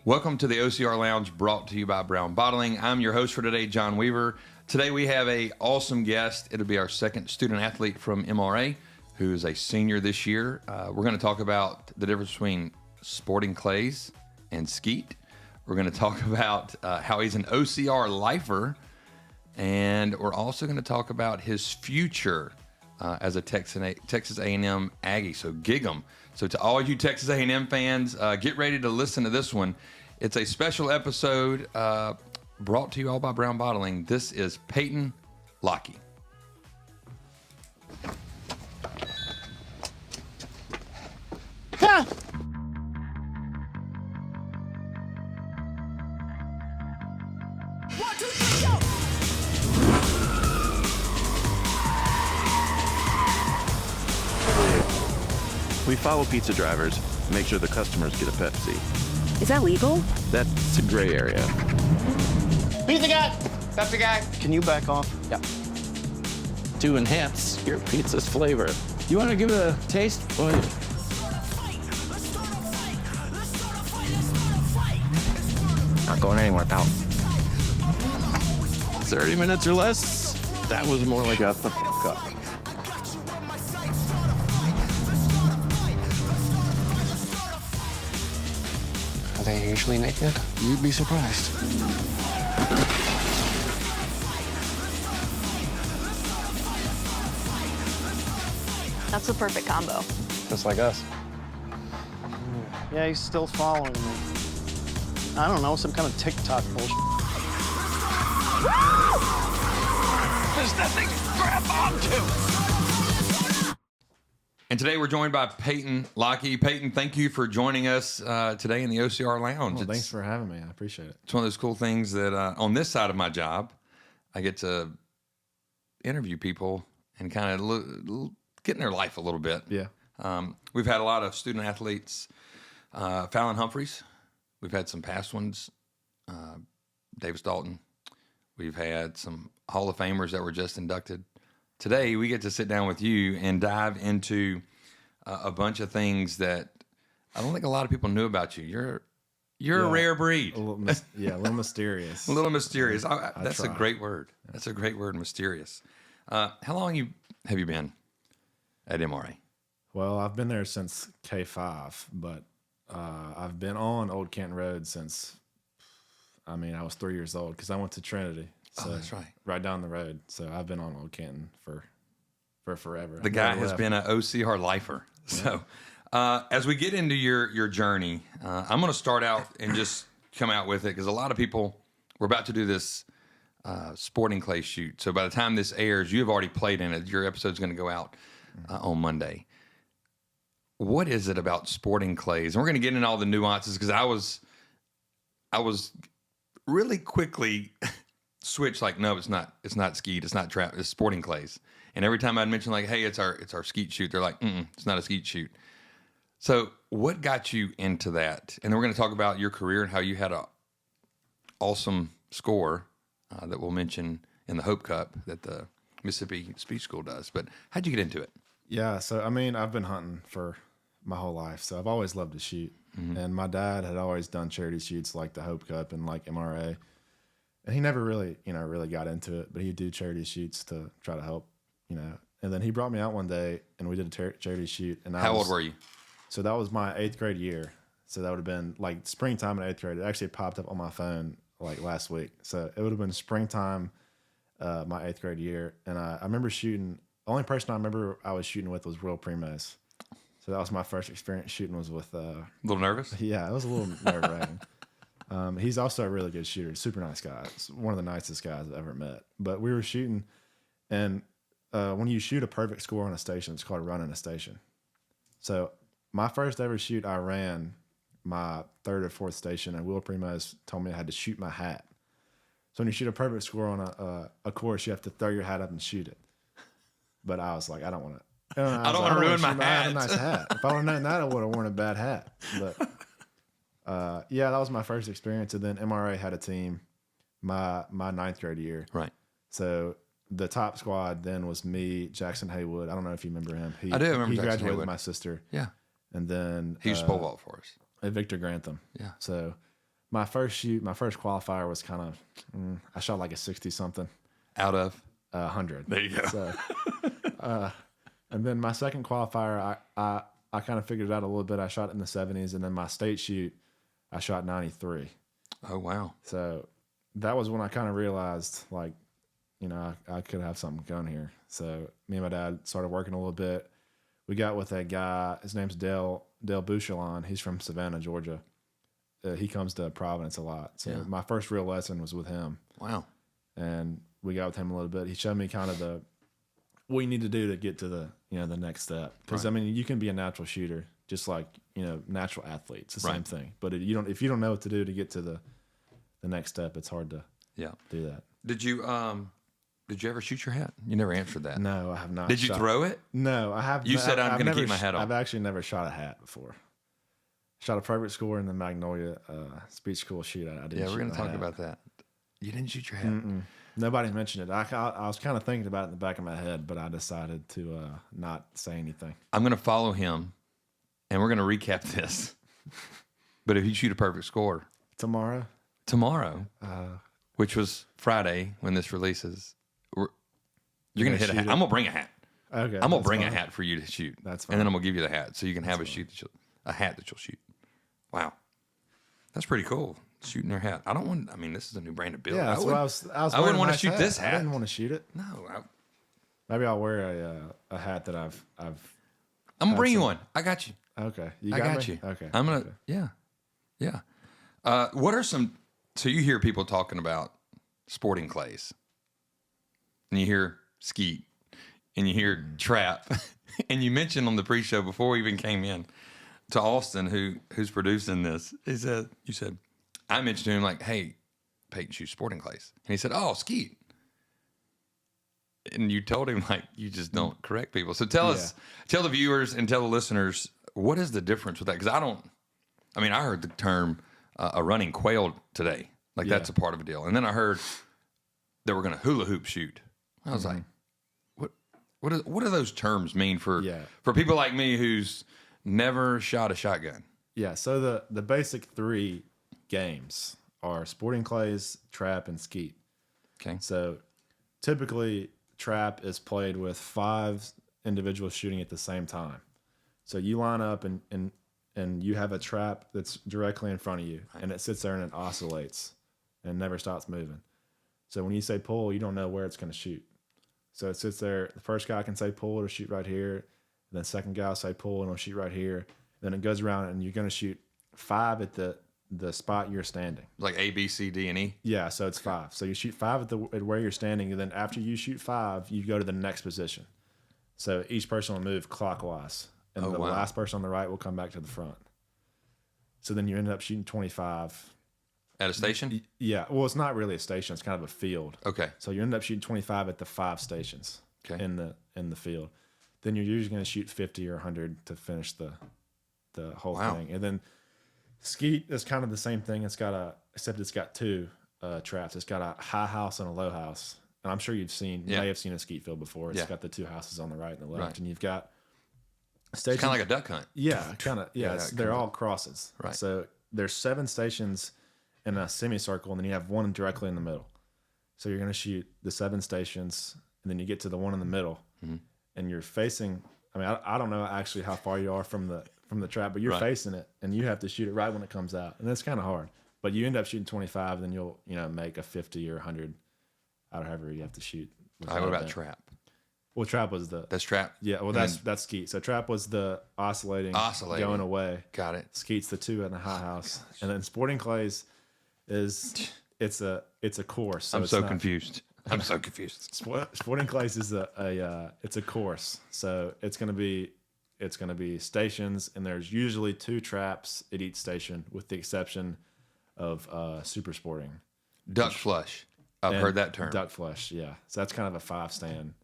Welcome to the OCR Lounge, brought to you by Brown Bottling. I'm your host for today, John Weaver. Today we have an awesome guest. It'll be our second student athlete from MRA, who is a senior this year. We're going to talk about the difference between sporting clays and skeet. We're going to talk about how he's an OCR lifer, and we're also going to talk about his future as a Texas A&M Aggie. So gig 'em. So to all you Texas A&M fans, get ready to listen to this one. It's a special episode brought to you all by Brown Bottling. This is Payton Lockey. Ha! We follow pizza drivers, make sure the customers get a Pepsi. Is that legal? That's a gray area. Pizza guy! Pepsi guy! Can you back off? Yeah. To enhance your pizza's flavor. You want to give it a taste? Well, Not going anywhere, pal. 30 minutes or less? That was more like a fuck up. Are they usually naked? You'd be surprised. That's the perfect combo. Just like us. Yeah, he's still following me. I don't know, some kind of TikTok bullshit. There's nothing to grab onto! And today we're joined by Payton Lockey. Payton, thank you for joining us today in the OCR Lounge. Well, thanks for having me. I appreciate it. It's one of those cool things that on this side of my job, I get to interview people and kind of get in their life a little bit. Yeah. We've had a lot of student athletes. Fallon Humphreys. We've had some past ones. Davis Dalton. We've had some Hall of Famers that were just inducted. Today, we get to sit down with you and dive into a bunch of things that I don't think a lot of people knew about you. You're a rare breed. A little mysterious. A little mysterious. That's a try. great word. That's a great word, mysterious. How long have you been at MRA? Well, I've been there since K5, but I've been on Old Canton Road since, I was 3 years old because I went to Trinity. So That's right. Right down the road. So I've been on Old Canton for forever. The guy has been an OCR lifer. So as we get into your journey, I'm going to start out and just come out with it because a lot of people, we're about to do this sporting clay shoot. So by the time this airs, you have already played in it. Your episode's going to go out on Monday. What is it about sporting clays? And we're going to get into all the nuances because I was really quickly switched like, no, it's not skeet, it's not trap, it's sporting clays. And every time I'd mention like, hey, it's our skeet shoot, they're like, it's not a skeet shoot. So what got you into that? And then we're going to talk about your career and how you had a awesome score that we'll mention in the Hope Cup that the Mississippi Speech School does. But how'd you get into it? Yeah. So, I've been hunting for my whole life. So I've always loved to shoot. Mm-hmm. And my dad had always done charity shoots like the Hope Cup and like MRA. And he never really got into it, but he'd do charity shoots to try to help, And then he brought me out one day and we did a charity shoot. And How old were you? So that was my 8th grade year. So that would have been like springtime in 8th grade. It actually popped up on my phone like last week. So it would have been springtime, my 8th grade year. And I remember shooting. The only person I remember I was shooting with was Will Primos. So that was my first experience shooting was with. A little nervous? Yeah, it was a little nerve-wracking. He's also a really good shooter, super nice guy. It's one of the nicest guys I've ever met. But we were shooting, and when you shoot a perfect score on a station, it's called running a station. So my first ever shoot, I ran my 3rd or 4th station, and Will Primos told me I had to shoot my hat. So when you shoot a perfect score on a course, you have to throw your hat up and shoot it. But I was like, I don't want to. I don't want to ruin my hat. I have a nice hat. If I would have known that, I would have worn a bad hat. But yeah, that was my first experience. And then MRA had a team my 9th grade year. Right. So the top squad then was me, Jackson Haywood. I don't know if you remember him. I do remember He Jackson graduated Haywood. with my sister. Yeah. And then He used to pole vault for us. Victor Grantham. Yeah. So my first qualifier was kind of, I shot like a 60 something, Out of 100. there you go. So, and then my second qualifier, I kind of figured it out a little bit. I shot in the 70s, and then my state shoot, I shot 93. Oh wow. So that was when I kind of realized, like, you know, I could have something going here. So me and my dad started working a little bit. We got with a guy. His name's Dale Bouchelon. He's from Savannah, Georgia. He comes to Providence a lot. So my first real lesson was with him. Wow. And we got with him a little bit. He showed me kind of what you need to do to get to the next step. Because I mean, you can be a natural shooter, just like natural athletes. The same thing. But if you don't know what to do to get to the next step, it's hard to do that. Did you ever shoot your hat? You never answered that. No, I have not. Did you throw it? No, I have. You said I'm I've going to never keep my hat on. I've actually never shot a hat before. Shot a perfect score in the Magnolia speech school shoot. I didn't. Yeah, we're shoot going to my talk hat. about that. You didn't shoot your hat. Nobody mentioned it. I was kind of thinking about it in the back of my head, but I decided to not say anything. I'm going to follow him, and we're going to recap this. But if you shoot a perfect score Tomorrow, which was Friday when this releases, you're going to hit a hat. shoot it? I'm going to bring a hat. okay. I'm going to that's bring fine. a hat for you to shoot. That's And then fine. I'm going to give you the hat so you can have a hat that you'll shoot. Wow. That's pretty cool. Shooting your hat. This is a new brand of build. Yeah, that's what I was. I wearing wouldn't a want to nice shoot this I hat. didn't want to shoot it. No. Maybe I'll wear a hat that I've. I'm going to bring you one. I got you. Okay, I got me? you. Okay, I'm going okay. to, yeah. What are so you hear people talking about sporting clays, and you hear skeet, and you hear trap, and you mentioned on the pre-show before we even came in to Austin, who's producing this, you said, I mentioned to him like, hey, Payton shoots sporting clays. And he said, oh, skeet. And you told him like, you just don't correct people. So tell the viewers and tell the listeners, what is the difference with that? Because I heard the term a running quail today. Like that's a part of a deal. And then I heard they were going to hula hoop shoot. I was like, what do those terms mean for people like me who's never shot a shotgun? Yeah, so the basic three games are sporting clays, trap, and skeet. Okay. So typically, trap is played with 5 individuals shooting at the same time. So you line up and you have a trap that's directly in front of you, and it sits there and it oscillates and never stops moving. So when you say pull, you don't know where it's going to shoot. So it sits there. The first guy can say pull, it'll shoot right here. And then the second guy will say pull, and it'll shoot right here. Then it goes around, and you're going to shoot 5 at the spot you're standing. Like A, B, C, D, and E? Yeah, so it's 5. So you shoot 5 at where you're standing, and then after you shoot 5, you go to the next position. So each person will move clockwise, and the last person on the right will come back to the front. So then you end up shooting 25. At a station? Yeah, well, it's not really a station; it's kind of a field. Okay. So you end up shooting 25 at the 5 stations in the field. Then you're usually going to shoot 50 or 100 to finish the whole thing, and then skeet is kind of the same thing. Except it's got 2 traps. It's got a high house and a low house. And I'm sure you may have seen a skeet field before. It's got the 2 houses on the right and the left, and you've got stations. It's kind of like a duck hunt. Yeah, kind of. Yeah, they're all crosses. Right. So there's 7 stations in a semicircle, and then you have one directly in the middle. So you're going to shoot the 7 stations, and then you get to the one in the middle, and you're facing. I mean, I don't know actually how far you are from the trap, but you're facing it, and you have to shoot it right when it comes out, and that's kind of hard. But you end up shooting 25, then you'll make a 50 or 100 out of however you have to shoot. What about trap? Well, trap was That's trap? yeah. Well, that's skeet. So trap was the oscillating, going away. Got it. Skeet's the 2 in the high house, and then sporting clays it's a course. So I'm so confused. I'm so confused. Sporting clays is it's a course. So it's gonna be stations, and there's usually 2 traps at each station, with the exception of super sporting. Duck flush. I've heard that term. Duck flush, yeah. So that's kind of a 5 stand.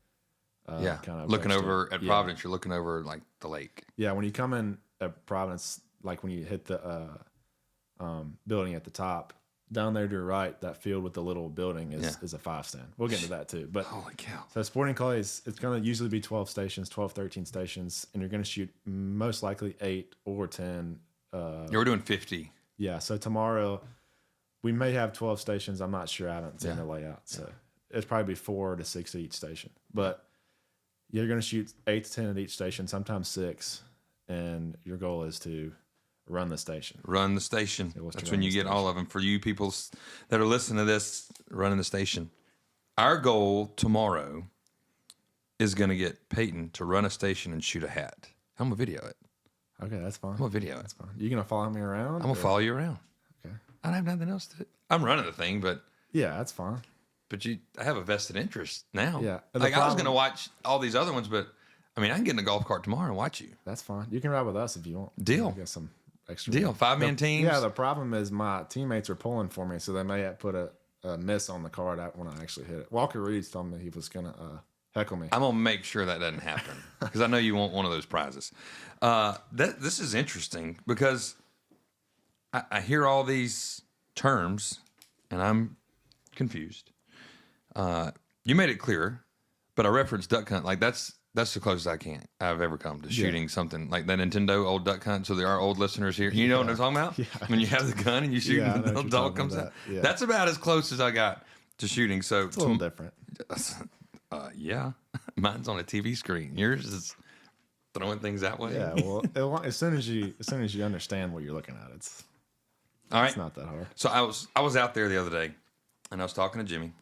Kind of looking approach over to it. at Providence, you're looking over like the lake. Yeah, when you come in at Providence, like when you hit the building at the top, down there to your right, that field with the little building is a 5 stand. We'll get into that too. But holy cow. So sporting clays, it's going to usually be 12 stations, 12, 13 stations, and you're going to shoot most likely 8 or 10. We're doing 50. Yeah, so tomorrow We may have 12 stations. I'm not sure. I haven't seen the layout. So it's probably 4 to 6 at each station. But you're going to shoot 8 to 10 at each station, sometimes 6. And your goal is to run the station. Run the station. was to That's run when you the get all of them. For you people that are listening to this, running the station. Our goal tomorrow is going to get Payton to run a station and shoot a hat. I'm going to video it. Okay, that's fine. I'm going to video it. That's fine. You going to follow me around? I'm going to follow you around. Okay. I don't have nothing else to do. I'm running the thing, but Yeah, that's fine. I have a vested interest now. Yeah. Like I was going to watch all these other ones, but I mean, I can get in a golf cart tomorrow and watch you. That's fine. You can ride with us if you want. Deal. Get some extra. Deal. 5-man teams. Yeah, the problem is my teammates are pulling for me, so they may have put a miss on the card when I actually hit it. Walker Reed's told me he was going to heckle me. I'm going to make sure that doesn't happen because I know you want one of those prizes. This is interesting because I hear all these terms and I'm confused. You made it clear, but I referenced duck hunt. Like that's the closest I've ever come to shooting something like that Nintendo old duck hunt. So there are old listeners here. You know what I'm talking about? Yeah. When you have the gun and you shoot and the dog comes out. Yeah. That's about as close as I got to shooting. So It's a little different. Yeah, mine's on a TV screen. Yours is throwing things that way. Yeah, well, as soon as you understand what you're looking at, it's all right. It's not that hard. So I was out there the other day, and I was talking to Jimmy,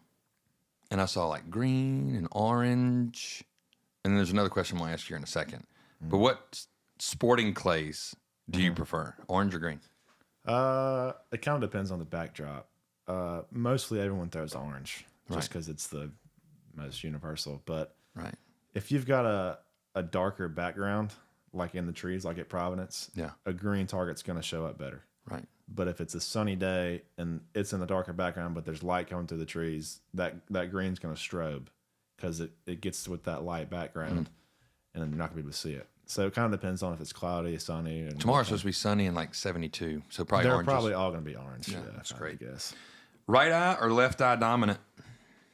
and I saw like green and orange, and then there's another question I'm gonna ask you in a second. But what sporting clays do you prefer, orange or green? It kind of depends on the backdrop. Mostly everyone throws orange just because it's the most universal. But Right. if you've got a darker background, like in the trees, like at Providence, a green target's going to show up better. Right. But if it's a sunny day and it's in the darker background, but there's light coming through the trees, that green's going to strobe because it gets with that light background, and then you're not going to be able to see it. So it kind of depends on if it's cloudy, sunny. And Tomorrow's supposed to be sunny and like 72, so probably they're oranges. probably all going to be orange. Yeah, Yeah, that's I great. guess. Right eye or left eye dominant?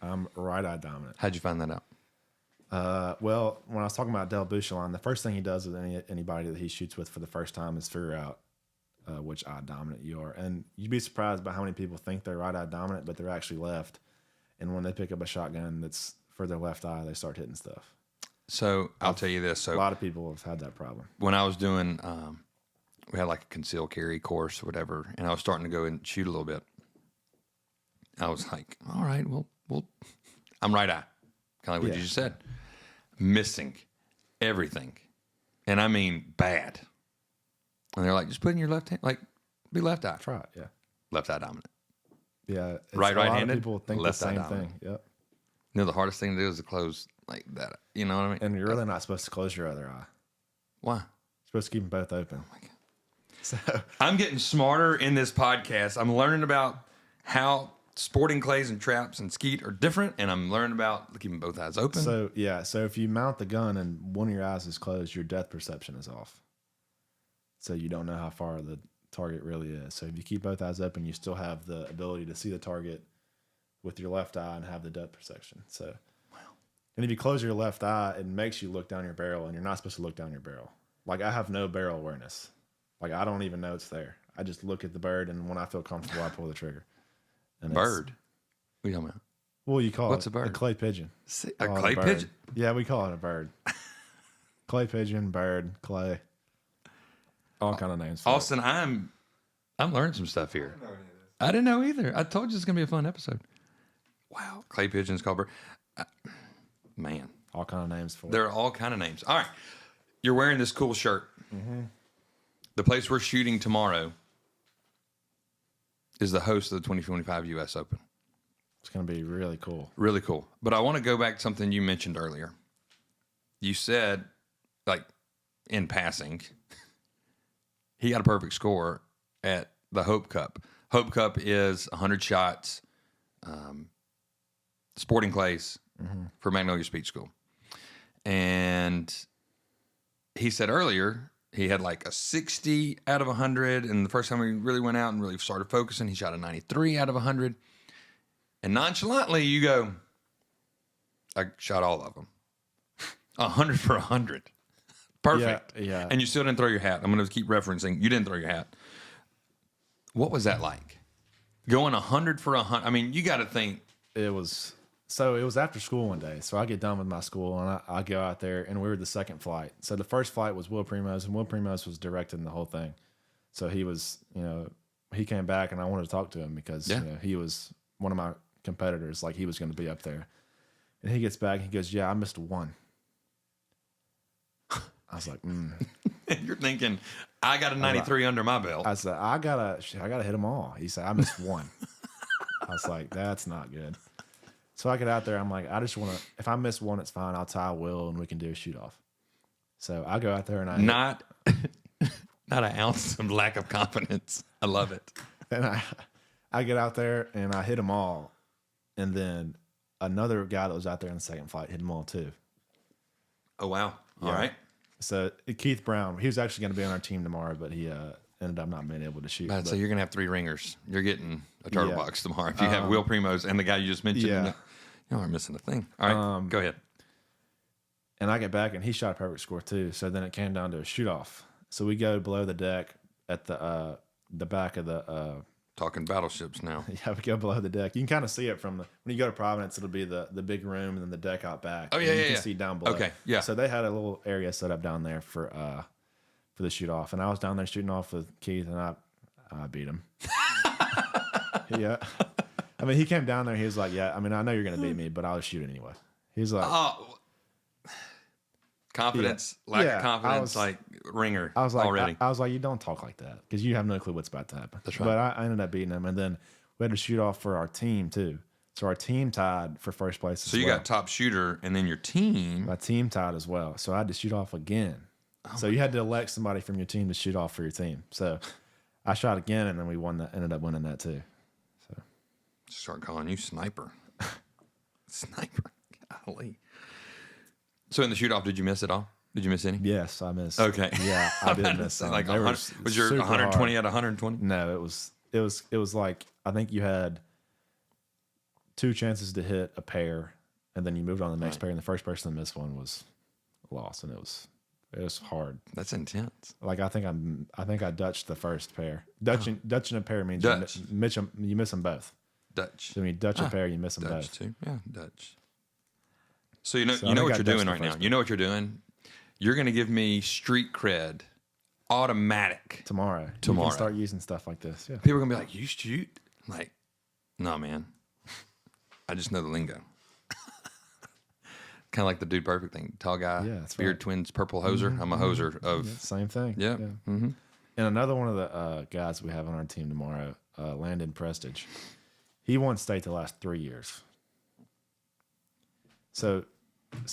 I'm right-eye dominant. How'd you find that out? Well, when I was talking about Del Bouchelon, the first thing he does with anybody that he shoots with for the first time is figure out which eye dominant you are. And you'd be surprised by how many people think they're right-eye dominant, but they're actually left. And when they pick up a shotgun that's for their left eye, they start hitting stuff. So I'll tell you this. A So lot of people have had that problem. when I was doing, we had like a concealed carry course or whatever, and I was starting to go and shoot a little bit. I was like, all right, well, I'm right eye. Kind of like what you just said. Missing everything. And I mean bad. And they're like, just put in your left hand, like be left eye. Try it, yeah. Left eye dominant. Yeah. Right-handed, A lot of people think left the eye same dominant. thing. Yep. You know, the hardest thing to do is to close like that. You know what I mean? And you're really not supposed to close your other eye. Why? You're supposed to keep them both open. Oh my God. So I'm getting smarter in this podcast. I'm learning about how sporting clays and traps and skeet are different, and I'm learning about keeping both eyes open. So if you mount the gun and one of your eyes is closed, your depth perception is off. So you don't know how far the target really is. So if you keep both eyes open, you still have the ability to see the target with your left eye and have the depth perception. So, and if you close your left eye, it makes you look down your barrel, and you're not supposed to look down your barrel. Like I have no barrel awareness. Like I don't even know it's there. I just look at the bird, and when I feel comfortable, I pull the trigger. And bird? What are you talking about? Well, you call What's it a bird? a clay pigeon. A Call it clay bird. pigeon? Yeah, we call it a bird. Clay pigeon, bird, clay. All kind of names. For Austin, I'm learning some stuff here. I didn't know either. I told you it's gonna be a fun episode. Wow, clay pigeons, called bird. Man, it. All kind of names for there it. are all kind of names. All right, you're wearing this cool shirt. Mm-hmm. The place we're shooting tomorrow is the host of the 2025 U.S. Open. It's going to be really cool. Really cool. But I want to go back to something you mentioned earlier. You said, like, in passing, he got a perfect score at the Hope Cup. Hope Cup is 100 shots, sporting clays for Magnolia Speed School. And he said earlier he had like a 60 out of 100. And the first time he really went out and really started focusing, he shot a 93 out of 100. And nonchalantly, you go, I shot all of them. 100 for 100. Perfect. Yeah. And you still didn't throw your hat. I'm going to keep referencing. You didn't throw your hat. What was that like? Going 100 for 100. I mean, you got to think. It was after school one day. So I get done with my school and I go out there, and we were the second flight. So the first flight was Will Primos, and Will Primos was directing the whole thing. So he was, he came back, and I wanted to talk to him because he was one of my competitors. Like, he was going to be up there. And he gets back and he goes, "Yeah, I missed one." I was like, You're thinking, I got a 93 under my belt. I said, I gotta hit them all. He said, "I missed one." I was like, that's not good. So I get out there. I'm like, I just want to, if I miss one, it's fine. I'll tie Will and we can do a shoot off. So I go out there and not an ounce of lack of confidence. I love it. And I get out there and I hit them all. And then another guy that was out there in the second flight hit them all too. Oh, wow. All right. So Keith Brown, he was actually going to be on our team tomorrow, but he ended up not being able to shoot. So you're going to have 3 ringers. You're getting a turtle box tomorrow. If you have Will Primos and the guy you just mentioned, you aren't missing a thing. All right, go ahead. And I get back, and he shot a perfect score too. So then it came down to a shoot off. So we go below the deck at the back of the. Talking battleships now. Yeah, we go below the deck. You can kind of see it from when you go to Providence. It'll be the big room and then the deck out back. Oh yeah, you can see down below. Okay, yeah. So they had a little area set up down there for the shoot off, and I was down there shooting off with Keith, and I beat him. Yeah, I mean, he came down there. He was like, "Yeah, I mean, I know you're gonna beat me, but I'll shoot anyway." He's like, confidence, lack of confidence, like ringer. I was like, already. I was like, you don't talk like that because you have no clue what's about to happen. That's right. But I ended up beating him, and then we had to shoot off for our team too. So our team tied for first place. So you got top shooter, and then your team. My team tied as well. So I had to shoot off again. So you had to elect somebody from your team to shoot off for your team. So I shot again, and then we won that. Ended up winning that too. So start calling you sniper. Sniper. Golly. So in the shoot off, did you miss it all? Did you miss any? Yes, I missed. Okay. Yeah, I did miss some. Like was your 120 hard. out of 120? No, it was like I think you had 2 chances to hit a pair, and then you moved on to the next pair, and the first person to miss one was lost, and it was hard. That's intense. Like I think I Dutched the first pair. Dutching a pair means Dutch. you miss them both. Dutch. So when you Dutch a pair, you miss them Dutch both. too. Yeah, Dutch. So you know I what think I you're doing Dutched the right now. first You know what you're doing. You're going to give me street cred, automatic. Tomorrow. You Tomorrow. can start using stuff like this. Yeah. People are going to be like, "You shoot?" I'm like, no, man. I just know the lingo. Kind of like the Dude Perfect thing. Tall guy, that's beard right. twins, purple hoser. I'm a hoser of. Yeah, same thing. Yeah. Mm-hmm. And another one of the guys we have on our team tomorrow, Landon Prestige. He won state the last 3 years. So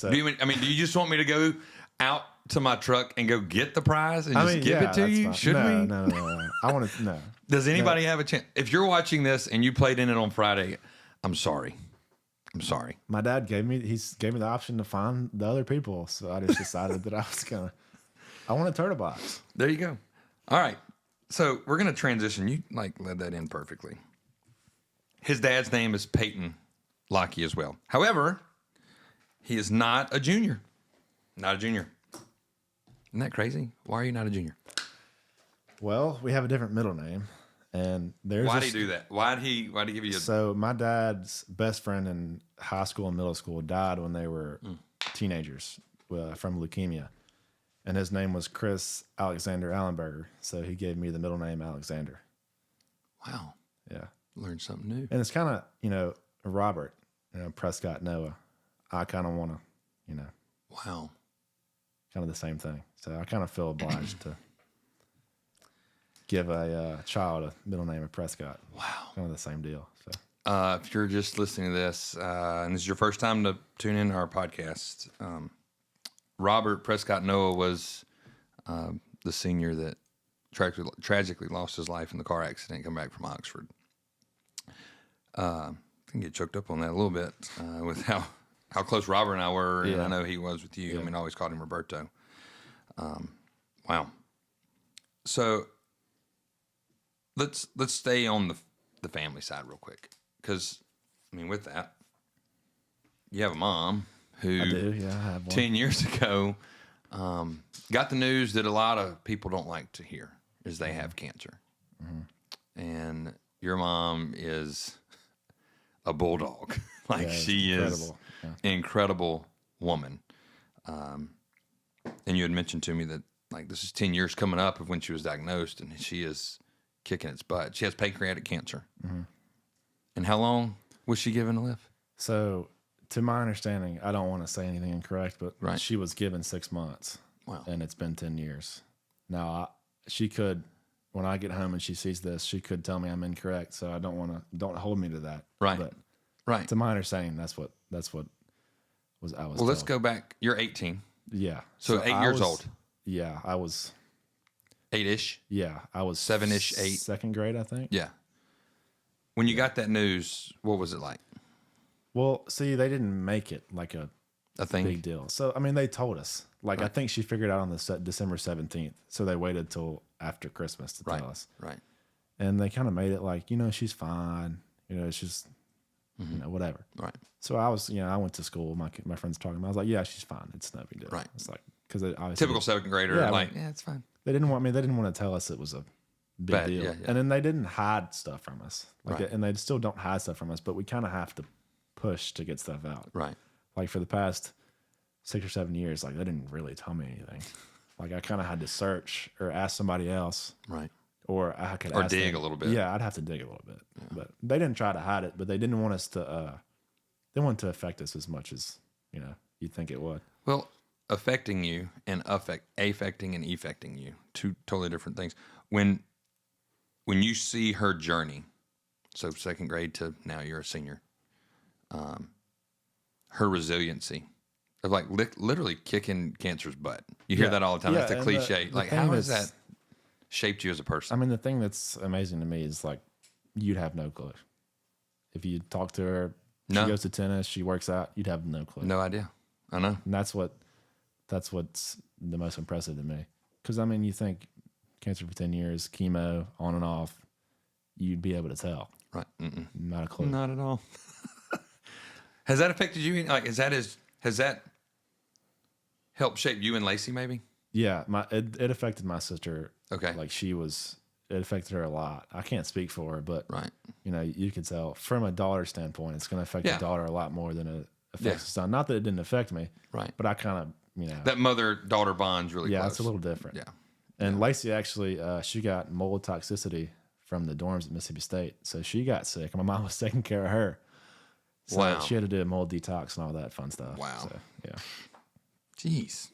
do you just want me to go out to my truck and go get the prize and just give it to that's you? fine. Should we? No. I want to no. Does anybody have a chance? If you're watching this and you played in it on Friday, I'm sorry. I'm sorry. My dad gave me the option to find the other people, so I just decided that I want a turtle box. There you go. All right. So we're gonna transition. You led that in perfectly. His dad's name is Payton Lockey as well. However, he is not a junior. Not a junior. Isn't that crazy? Why are you not a junior? Well, we have a different middle name, and there's. Why did he do that? Why did he give you? So my dad's best friend in high school and middle school died when they were teenagers from leukemia, and his name was Chris Alexander Allenberger. So he gave me the middle name Alexander. Wow. Yeah. Learned something new. And it's kind of Robert, Prescott Noah. I kind of want to, Wow. kind of the same thing. So I kind of feel obliged to give a child a middle name of Prescott. Wow. Kind of the same deal. So If you're just listening to this, and this is your first time to tune in to our podcast, Robert Prescott Noah was the senior that tragically lost his life in the car accident coming back from Oxford. I can get choked up on that a little bit with how close Robert and I were, and I know he was with you. Yeah. I mean, I always called him Roberto. Wow. So let's stay on the family side real quick, because with that, you have a mom who I do. Yeah, I have one. 10 years ago got the news that a lot of people don't like to hear is they have cancer. Mm-hmm. And your mom is a bulldog. Like Yeah, she is incredible. Yeah. incredible woman. And you had mentioned to me that like this is 10 years coming up of when she was diagnosed, and she is kicking its butt. She has pancreatic cancer. Mm-hmm. And how long was she given to live? So, to my understanding, I don't want to say anything incorrect, but Right. she was given 6 months. Wow. And it's been 10 years. Now, she could, when I get home and she sees this, she could tell me I'm incorrect. So I don't hold me to that. Right. But Right. to my understanding, that's what I was. Well, let's go back. You're 18. Yeah. So 8 I years was- old. Yeah, I was. 8-ish. Yeah, I was 7-ish, 8. second grade, I think. Yeah. When you got that news, what was it like? Well, see, they didn't make it like a A thing? big deal. So I mean, they told us. Like I think she figured out on the December 17th. So they waited till after Christmas to Right. tell us. Right. And they kind of made it like, she's fine. It's just, whatever. Right. So I was, I went to school. My friends talking about. I was like, yeah, she's fine. It's no big deal. Right. It's like because obviously Typical second grader. Yeah, like, yeah, it's fine. they didn't want me. They didn't want to tell us it was a big Bad, deal. yeah, yeah. And then they didn't hide stuff from us. Like, Right. and they still don't hide stuff from us. But we kind of have to push to get stuff out. Right. Like for the past 6 or 7 years, like they didn't really tell me anything. Like I kind of had to search or ask somebody else, Right. or I could Or ask dig them. a little bit. Yeah, I'd have to dig a little bit. But they didn't try to hide it. But they didn't want us to. They wanted to affect us as much as you'd think it would. Well, affecting you and affecting and effecting you, two totally different things. When you see her journey, so second grade to now you're a senior, her resiliency of like literally kicking cancer's butt. You hear Yeah. that all the time. Yeah, That's a and cliche. the Like thing how has that's- that shaped you as a person? I mean, the thing that's amazing to me is like you'd have no clue if you talk to her. No. She goes to tennis. She works out. You'd have no clue. No idea. I know. And that's what's the most impressive to me. Because I mean, you think cancer for 10 years, chemo on and off, you'd be able to tell. Right. Mm-mm. Not a clue. Not at all. Has that affected you? Like, has that helped shape you and Lacey? Maybe. Yeah, it affected my sister. Okay. Like it affected her a lot. I can't speak for her, but Right. you could tell from a daughter standpoint, it's going to affect Yeah. the daughter a lot more than it affects Yeah. the son. Not that it didn't affect me, Right. but I kind of, That mother-daughter bond's really yeah, close. it's a little different. Yeah. And Lacey actually, she got mold toxicity from the dorms at Mississippi State, so she got sick. My mom was taking care of her. So Wow. she had to do a mold detox and all that fun stuff. Wow. So, yeah. Jeez.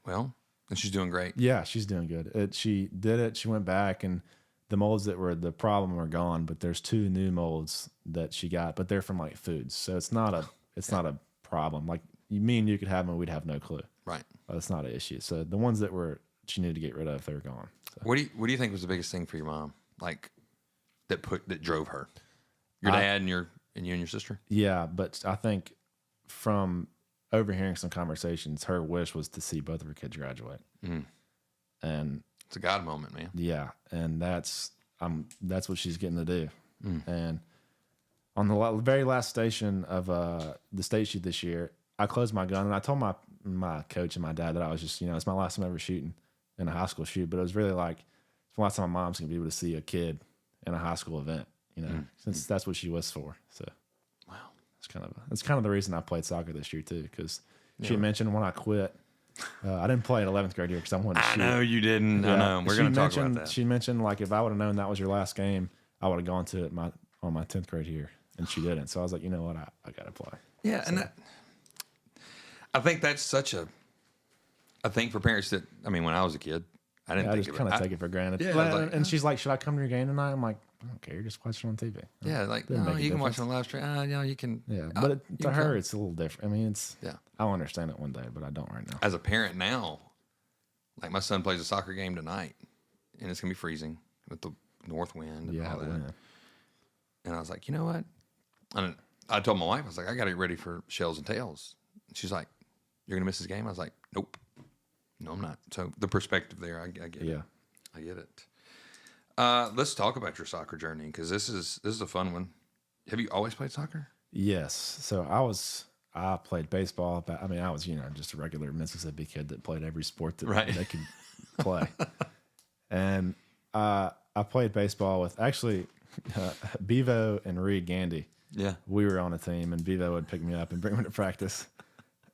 Well, and she's doing great. Yeah, she's doing good. She did it. She went back, and the molds that were the problem were gone. But there's 2 new molds that she got, but they're from like foods, so it's not a problem. Like me and you could have them, and we'd have no clue. Right. That's not an issue. So the ones that she needed to get rid of, they were gone. So. What do you think was the biggest thing for your mom? Like that drove her? Your dad and you and your sister? Yeah, but I think from overhearing some conversations, her wish was to see both of her kids graduate. And It's a God moment, man. yeah, and that's what she's getting to do. Mm. And on the very last station of the state shoot this year, I closed my gun and I told my coach and my dad that I was just, it's my last time ever shooting in a high school shoot, but it was really like it's the last time my mom's gonna be able to see a kid in a high school event, since that's what she was for. So Wow. it's kind of the reason I played soccer this year too, because she mentioned when I quit, I didn't play in 11th grade year because I wanted to shoot. I know you didn't. I know. We're going to talk about that. She mentioned like if I would have known that was your last game, I would have gone to it on my 10th grade year, and she didn't. So I was like, you know what, I got to play. Yeah, and I think that's such a thing for parents that, I mean, when I was a kid, I didn't I think just of kind it. of take it for granted. Yeah, Like, I was like, and she's like, should I come to your game tonight? I'm like, I don't care. You're just watching on TV. Yeah, like, Didn't no, make a you can watch it difference. on live stream. Yeah, you can. Yeah, uh, but you to can her, come. it's a little different. I mean, Yeah. I'll understand it one day, but I don't right now. As a parent now, like my son plays a soccer game tonight, and it's going to be freezing with the north wind and Yeah, all that. yeah. And I was like, you know what? And I told my wife, I was like, I got to get ready for shells and tails. And she's like, you're going to miss this game? I was like, nope. No, I'm not. So the perspective there, I get it. Yeah. I get it. Let's talk about your soccer journey, because this is a fun one. Have you always played soccer? Yes. So I played baseball, but I mean, I was, just a regular Mississippi kid that played every sport that Right. they could play. And I played baseball with, actually, Bevo and Reed Gandy. Yeah. We were on a team, and Bevo would pick me up and bring me to practice.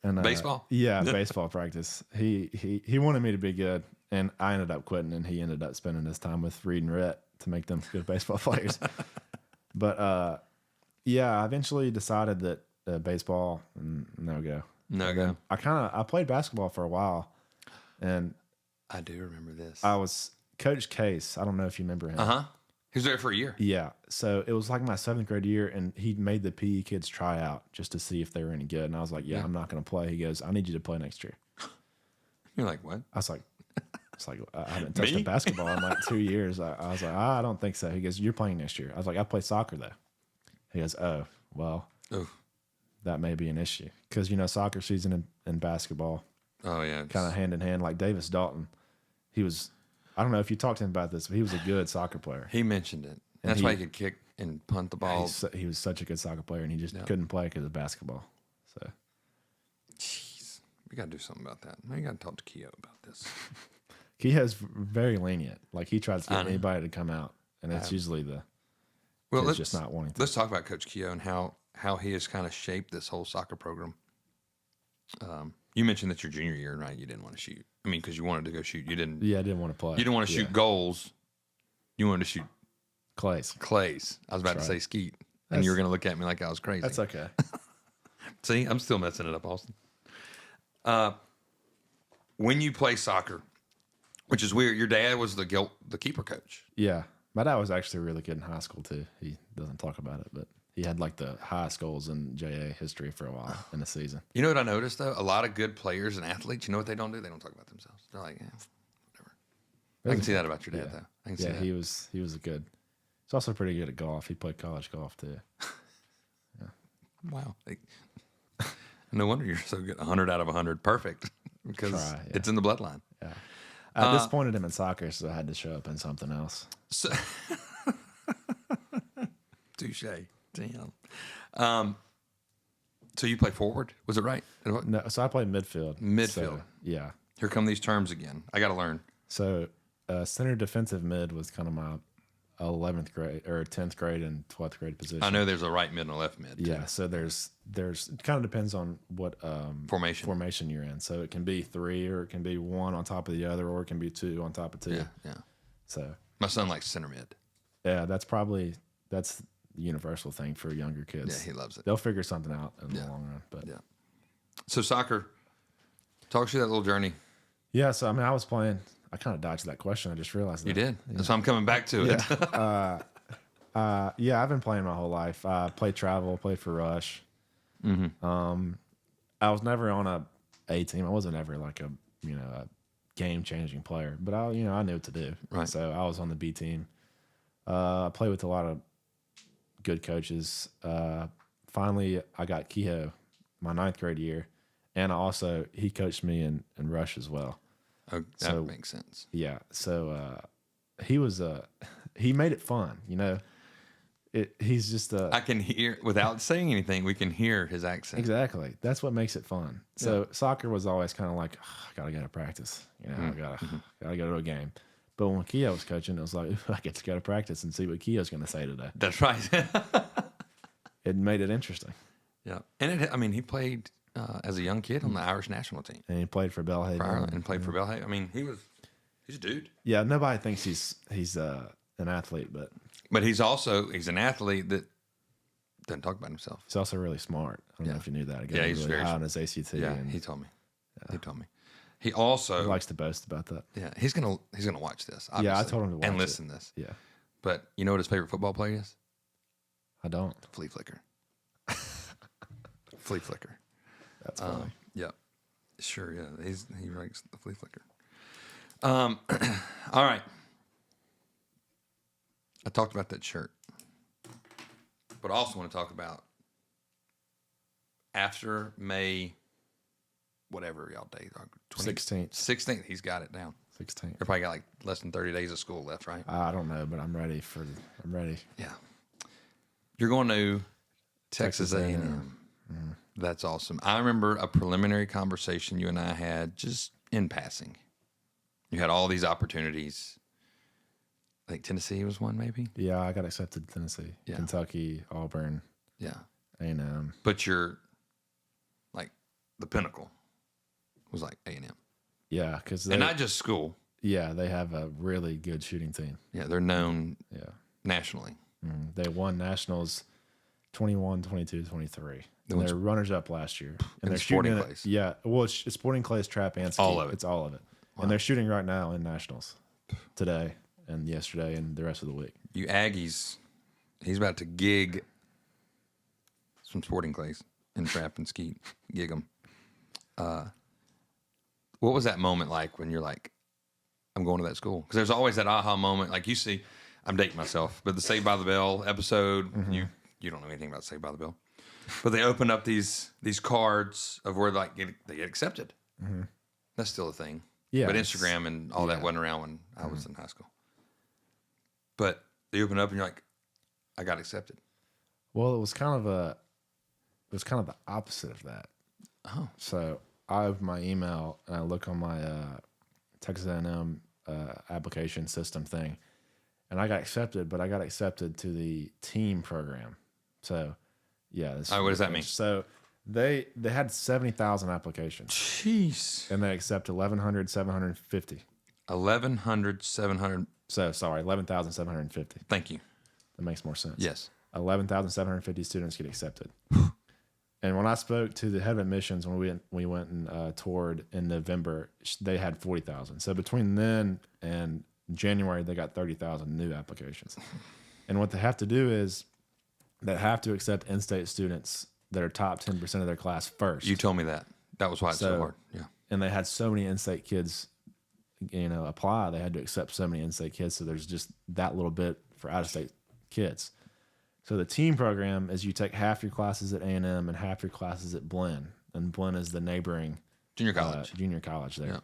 And Baseball? Yeah, baseball practice. He wanted me to be good, and I ended up quitting, and he ended up spending his time with Reed and Rhett to make them good baseball players. But yeah, I eventually decided that baseball, no go. No go. I played basketball for a while, and I do remember this. I was Coach Case. I don't know if you remember him. He was there for a year. Yeah. So it was like my 7th grade year, and he made the PE kids try out just to see if they were any good. And I was like, yeah. I'm not going to play. He goes, I need you to play next year. You're like, what? I was like, I haven't touched a basketball in like 2 years. I was like, I don't think so. He goes, you're playing next year. I was like, I play soccer though. He goes, oh, well, that may be an issue. Because, soccer season and basketball Oh, yeah. kind of hand in hand. Like Davis Dalton, I don't know if you talked to him about this, but he was a good soccer player. He mentioned it. And that's why he could kick and punt the ball. He was such a good soccer player, and he just couldn't play because of basketball. So, Jeez. We got to do something about that. We got to talk to Keo about this. Keho's very lenient. Like, he tries to get anybody to come out, and it's usually Let's just not wanting to. Let's talk about Coach Keo and how he has kind of shaped this whole soccer program. You mentioned that your junior year, right? You didn't want to shoot. I mean, because you wanted to go shoot. You didn't. Yeah, I didn't want to play. You didn't want to shoot goals. You wanted to shoot clays. I was about to say skeet, and you were going to look at me like I was crazy. That's okay. See, I'm still messing it up, Austin. When you play soccer, which is weird, your dad was the keeper coach. Yeah, my dad was actually really good in high school too. He doesn't talk about it, but he had like the highest goals in JA history for a while in the season. You know what I noticed though? A lot of good players and athletes. You know what they don't do? They don't talk about themselves. They're like, whatever. I can see that about your dad though. I can see that. he was a good. He's also pretty good at golf. He played college golf too. Wow. No wonder you're so good. 100 out of 100. Perfect. Because it's in the bloodline. Yeah. I disappointed him in soccer, so I had to show up in something else. So, touche. Damn. So you play forward? Was it right? No, so I played midfield. Midfield. So, yeah. Here come these terms again. I got to learn. So center defensive mid was kind of my 11th grade or 10th grade and 12th grade position. I know there's a right mid and a left mid. Too. Yeah. So there's it kind of depends on what formation you're in. So it can be 3, or it can be 1 on top of the other, or it can be 2 on top of 2. Yeah. So my son likes center mid. Yeah, that's the universal thing for younger kids. Yeah, he loves it. They'll figure something out in the long run. But yeah. So soccer, talk through that little journey. Yeah, so I mean, I was playing. I kind of dodged that question. I just realized that. You did. Yeah. So I'm coming back to it. Yeah, I've been playing my whole life. Played travel, played for Rush. Mm-hmm. I was never on a team. I wasn't ever like a game changing player, but I knew what to do. Right. So I was on the B team. I played with a lot of good coaches. Finally, I got Kehoe my 9th grade year, and he coached me in Rush as well. Oh, that makes sense. Yeah. So he made it fun. He's just I can hear, without saying anything, we can hear his accent. Exactly. That's what makes it fun. So soccer was always kind of like, I gotta go to practice. I gotta go to a game. But when Kehoe was coaching, it was like, I get to go to practice and see what Kehoe's going to say today. That's right. It made it interesting. Yeah, and he played as a young kid on the Irish national team. And he played for Belhaven. For Ireland, and played for Belhaven. I mean, he's a dude. Yeah, nobody thinks he's an athlete, but he's an athlete that doesn't talk about himself. He's also really smart. I don't know if you knew that. He's really very high on his ACT. Yeah, he told me. Yeah. He told me. He also likes to boast about that. Yeah, he's gonna watch this. Obviously, yeah, I told him to watch and listen to this. Yeah, but you know what his favorite football play is? I don't. Flea flicker. Flea flicker. That's funny. Yeah, sure. Yeah, he ranks the flea flicker. All right. I talked about that shirt, but I also want to talk about after May, whatever y'all day, 16th. He's got it down. 16th. They probably got like less than 30 days of school left, right? I don't know, but I'm ready. Yeah. You're going to Texas A&M. Mm-hmm. That's awesome. I remember a preliminary conversation you and I had just in passing. You had all these opportunities. I think Tennessee was one, maybe. Yeah, I got accepted to Tennessee, Yeah. Kentucky, Auburn, Yeah. A&M. But you're like the pinnacle was like A&M. Yeah, because And not just school. yeah, they have a really good shooting team. Yeah, they're known Yeah. nationally. They won nationals 21, 22, 23. They And won they're runners up last year. And they're sporting shooting clays. Yeah. Well, it's sporting clays, trap, and ski. All of it. It's all of it. And they're shooting right now in nationals today and yesterday and the rest of the week. You Aggies, he's about to gig some sporting clays and trap and ski. Gig them. What was that moment like when you're like, I'm going to that school? Because there's always that aha moment. Like you see, I'm dating myself, but the Saved by the Bell episode, you don't know anything about Saved by the Bell, but they open up these cards of where like they get accepted. That's still a thing. Yeah, But it's- Instagram and all that wasn't around when I was in high school. But they open up and you're like, I got accepted. Well, it was kind of the opposite of that. Oh. So I open my email and I look on my Texas A&M application system thing, and I got accepted, but I got accepted to the team program. So, yeah. All right, what does that mean? So they had 70,000 applications, Jeez. and they accept 1,750. 1,700. So sorry, 11,750. Thank you. That makes more sense. Yes. 11,750 students get accepted. And when I spoke to the head of admissions when we went and toured in November, they had 40,000. So between then and January, they got 30,000 new applications. And what they have to do is they have to accept in-state students that are top 10% of their class first. You told me that. That was why it's so So- hard. Yeah. And they had so many in-state kids, apply. They had to accept so many in-state kids. So there's just that little bit for out-of-state kids. So the team program is you take half your classes at A&M and half your classes at Blinn, and Blinn is the neighboring Junior college. junior college there. Yeah.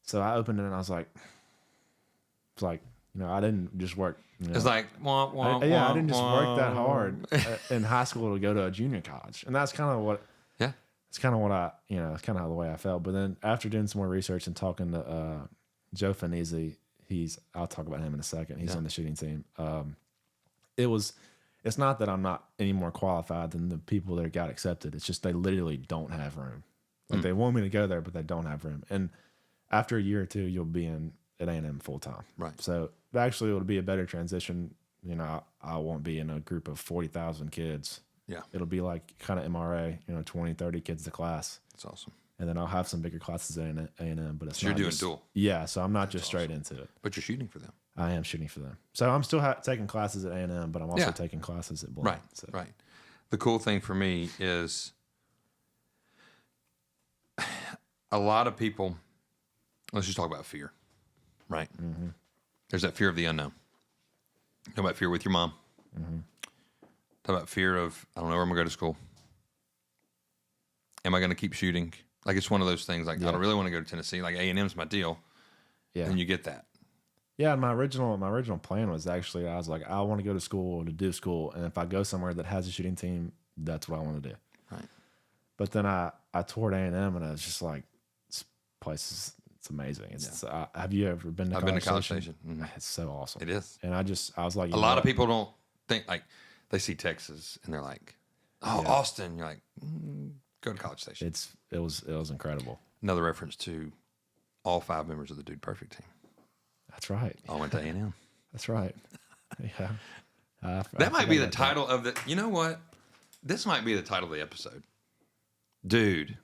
So I opened it and I was like, I didn't just work. It's like, wah, wah, I wah, didn't just work that wah. hard in high school to go to a junior college, and that's kind of what. Yeah. It's kind of what it's kind of the way I felt. But then after doing some more research and talking to Joe Finizzi, I'll talk about him in a second. He's on the shooting team. It's not that I'm not any more qualified than the people that got accepted. It's just they literally don't have room. Like they want me to go there, but they don't have room. And after a year or two, you'll be at A&M full time. Right. So actually, it'll be a better transition. I won't be in a group of 40,000 kids. Yeah. It'll be like kind of MRA, 20, 30 kids a class. That's awesome. And then I'll have some bigger classes at A&M, but it's So you're not doing just- dual. Yeah, so I'm not just straight into it. But you're shooting for them. I am shooting for them. So I'm still taking classes at A&M, but I'm also Yeah. taking classes at Blinn. Right. So. Right. The cool thing for me is a lot of people, let's just talk about fear, right? Mm-hmm. There's that fear of the unknown. Talk about fear with your mom. Mm-hmm. Talk about fear of, I don't know where I'm going to go to school. Am I going to keep shooting? Like, it's one of those things, like, I don't really want to go to Tennessee. Like, A&M's my deal. Yeah. And you get that. Yeah, my original plan was actually I was like, I want to go to school to do school, and if I go somewhere that has a shooting team, that's what I want to do. Right. But then I toured A&M, and I was just like, this place it's amazing. Have you ever been to? I've been to College Station. Mm-hmm. It's so awesome. It is. And I was like, A lot of people don't think, like, they see Texas and they're like, oh, Austin. You're like, go to College Station. It was incredible. Another reference to all 5 members of the Dude Perfect team. That's right. All went to A&M. That's right. Yeah. That might be the title of the. You know what? This might be the title of the episode. Dude,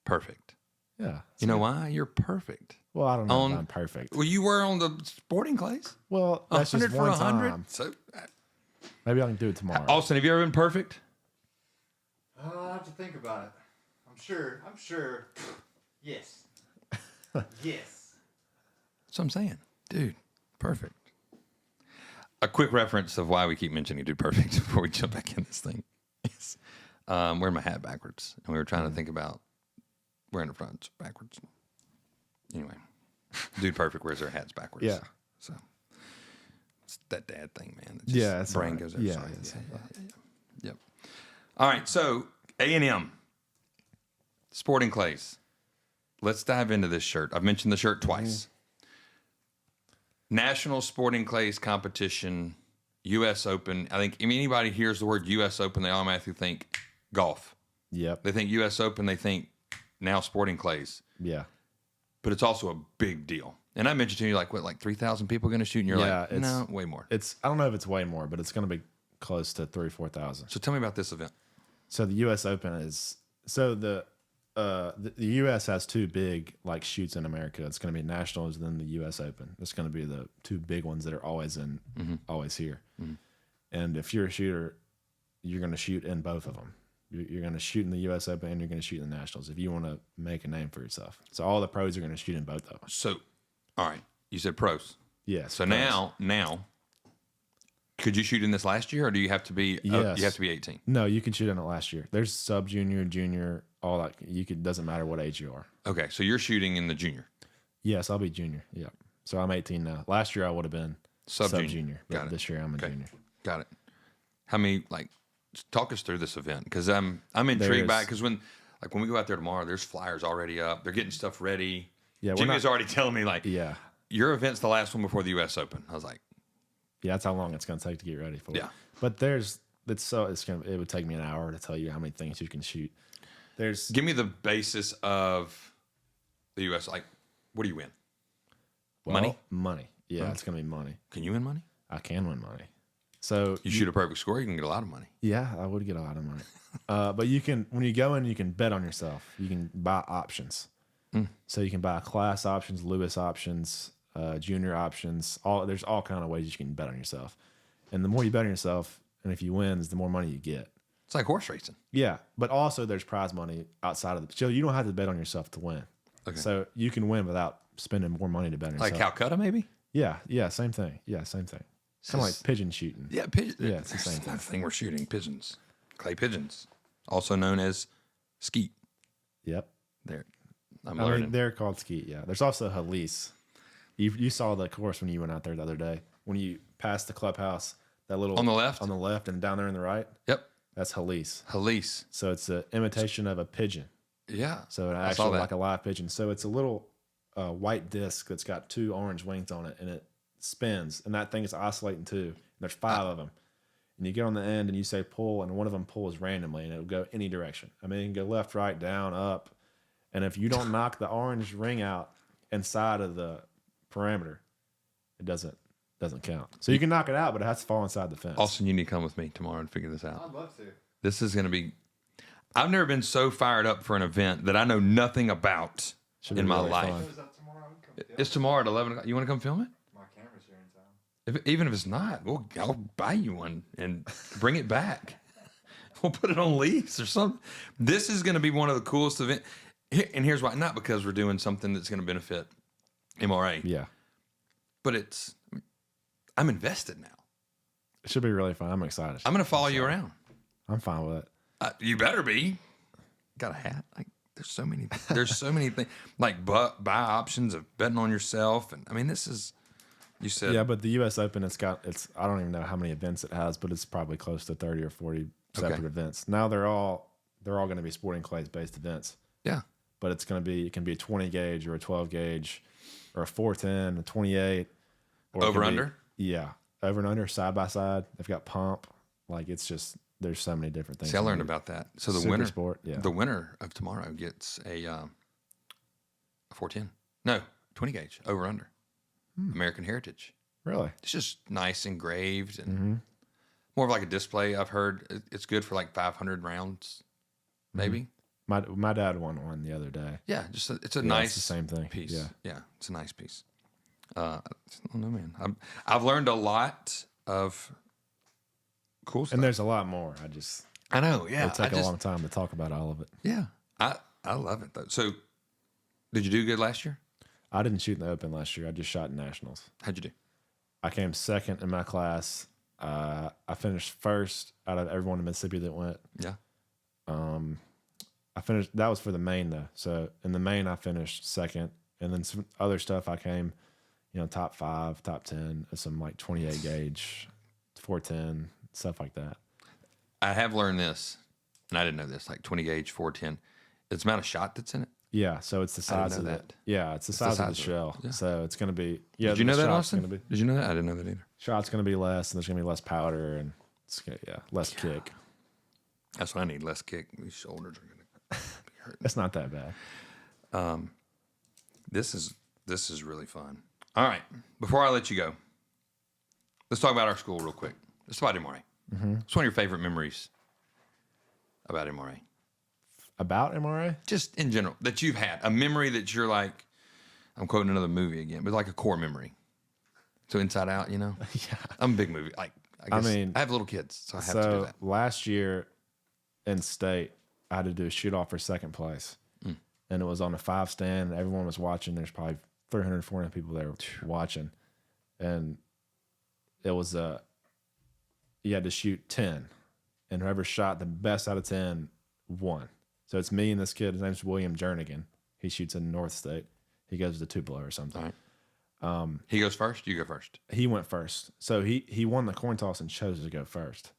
perfect. Yeah. You know why? You're perfect. Well, I don't know On- if I'm perfect. Well, you were on the sporting clays. Well, that's just 100 for one 100. time. So, Maybe I can do it tomorrow. Austin, have you ever been perfect? I'll have to think about it. I'm sure. Yes. Yes. That's what I'm saying. Dude, perfect. A quick reference of why we keep mentioning Dude Perfect before we jump back in this thing is wearing my hat backwards. And we were trying to think about wearing the fronts backwards. Anyway, Dude Perfect wears their hats backwards. Yeah. So it's that dad thing, man. That just Yeah, it's brain all right. goes there. Yeah, Sorry. it's Yeah. Yep. All right, so A&M, sporting clays. Let's dive into this shirt. I've mentioned the shirt twice. National Sporting Clays Competition, U.S. Open. I think anybody hears the word U.S. Open, they automatically think golf. Yep. They think U.S. Open, they think now Sporting Clays. Yeah. But it's also a big deal. And I mentioned to you, like 3,000 people going to shoot? And you're like, no, way more. I don't know if it's way more, but it's going to be close to 3,000 or 4,000. So tell me about this event. So the U.S. Open is the U.S. has two big like shoots in America. It's going to be Nationals and then the U.S. Open. It's going to be the two big ones that are always always here. Mm-hmm. And if you're a shooter, you're going to shoot in both of them. You're going to shoot in the U.S. Open and you're going to shoot in the Nationals if you want to make a name for yourself. So all the pros are going to shoot in both of them. So, all right, you said pros. Yes. So pros. now, could you shoot in this last year, or do you have to be? Yes. You have to be 18. No, you can shoot in it last year. There's sub junior, junior, all that. Doesn't matter what age you are. Okay, so you're shooting in the junior. Yes, I'll be junior. Yeah. So I'm 18 now. Last year I would have been sub junior. Got it. This year I'm a junior. Got it. How many talk us through this event, because I'm intrigued by it, because when we go out there tomorrow, there's flyers already up. They're getting stuff ready. Yeah, Jimmy's already telling me yeah, your event's the last one before the U.S. Open. I was like, yeah, that's how long it's going to take to get ready for it. Yeah. But it would take me an hour to tell you how many things you can shoot. Give me the basis of the U.S. What do you win? Money? Money. Yeah, it's going to be money. Can you win money? I can win money. So you shoot a perfect score, you can get a lot of money. Yeah, I would get a lot of money. But you can, when you go in, you can bet on yourself. You can buy options. So you can buy class options, Lewis options, junior options. There's all kind of ways you can bet on yourself. And the more you bet on yourself, and if you win, the more money you get. It's like horse racing. Yeah, but also there's prize money outside of so you don't have to bet on yourself to win. Okay. So you can win without spending more money to bet on yourself. Like Calcutta, maybe? Yeah, same thing. Kind of like pigeon shooting. Yeah, pigeon. Yeah, it's the same thing. That's the thing we're shooting, pigeons. Clay pigeons, also known as skeet. Yep. I'm learning. They're called skeet, yeah. There's also Halise. You saw the course when you went out there the other day. When you passed the clubhouse, that little... On the left? On the left and down there on the right. Yep. That's Halise. Halise. So it's an imitation of a pigeon. Yeah. So it actually like a live pigeon. So it's a little white disc that's got two orange wings on it, and it spins, and that thing is oscillating too. And there's 5 of them, and you get on the end and you say pull, and one of them pulls randomly, and it'll go any direction. I mean, it can go left, right, down, up, and if you don't knock the orange ring out inside of the parameter, it doesn't count. So you can knock it out, but it has to fall inside the fence. Austin, you need to come with me tomorrow and figure this out. I'd love to. This is going to be. I've never been so fired up for an event that I know nothing about in my life. It's tomorrow at 11 o'clock. You want to come film it? Even if it's not, I'll buy you one and bring it back. We'll put it on lease or something. This is going to be one of the coolest events. And here's why. Not because we're doing something that's going to benefit MRA. Yeah. But I'm invested now. It should be really fun. I'm excited. I'm going to follow you around. I'm fine with it. You better be. Got a hat. There's so many things. Like buy options of betting on yourself. And I mean, this is... You said, yeah, but the U.S. Open, I don't even know how many events it has, but it's probably close to 30 or 40 separate events. Now they're all going to be sporting clays based events. Yeah, but it can be a 20 gauge or a 12 gauge or a 410, a 28, or over under. Yeah, over and under, side by side. They've got pump. There's so many different things. See, I learned about that. So the winner of tomorrow gets a 410, no 20 gauge over under. American Heritage. Really? It's just nice engraved and more of like a display. I've heard it's good for like 500 rounds, maybe. My dad won one the other day. Yeah, it's a nice it's the same thing. Piece. Yeah, it's a nice piece. I don't know, man. I've learned a lot of cool stuff. And there's a lot more. I know. Yeah, it'll take a long time to talk about all of it. Yeah, I love it though. So, did you do good last year? I didn't shoot in the Open last year. I just shot in Nationals. How'd you do? I came second in my class. I finished first out of everyone in Mississippi that went. Yeah. I finished. That was for the main though. So in the main, I finished second, and then some other stuff. I came, top 5, top 10, some like 28 gauge, 410, stuff like that. I have learned this, and I didn't know this. Like 20 gauge, 410. It's the amount of shot that's in it. Yeah, so it's the size know of that. Yeah, it's the size of the shell. Yeah. So it's going to be. Yeah, Did you know the that, shot's Austin? gonna be- Did you know that? I didn't know that either. Shot's going to be less, and there's going to be less powder, and it's gonna, less kick. That's what I need. Less kick. These shoulders are gonna be hurting. It's not that bad. This is really fun. All right. Before I let you go, let's talk about our school real quick. It's about MRA. Mm-hmm. What's one of your favorite memories about MRA? About MRA? Just in general, that you've had. A memory that you're like, I'm quoting another movie again, but like a core memory. So Inside Out, you know? Yeah. I'm a big movie. Like, I mean, I have little kids, so I have to do So that. last year in state, I had to do a shoot off for second place. And it was on the 5 stand. Everyone was watching. There's probably 300, 400 people there watching. And it was you had to shoot 10. And whoever shot the best out of 10 won. So it's me and this kid. His name's William Jernigan. He shoots in North State. He goes to Tupelo or something. All right. He goes first? You go first? He went first. So he won the coin toss and chose to go first.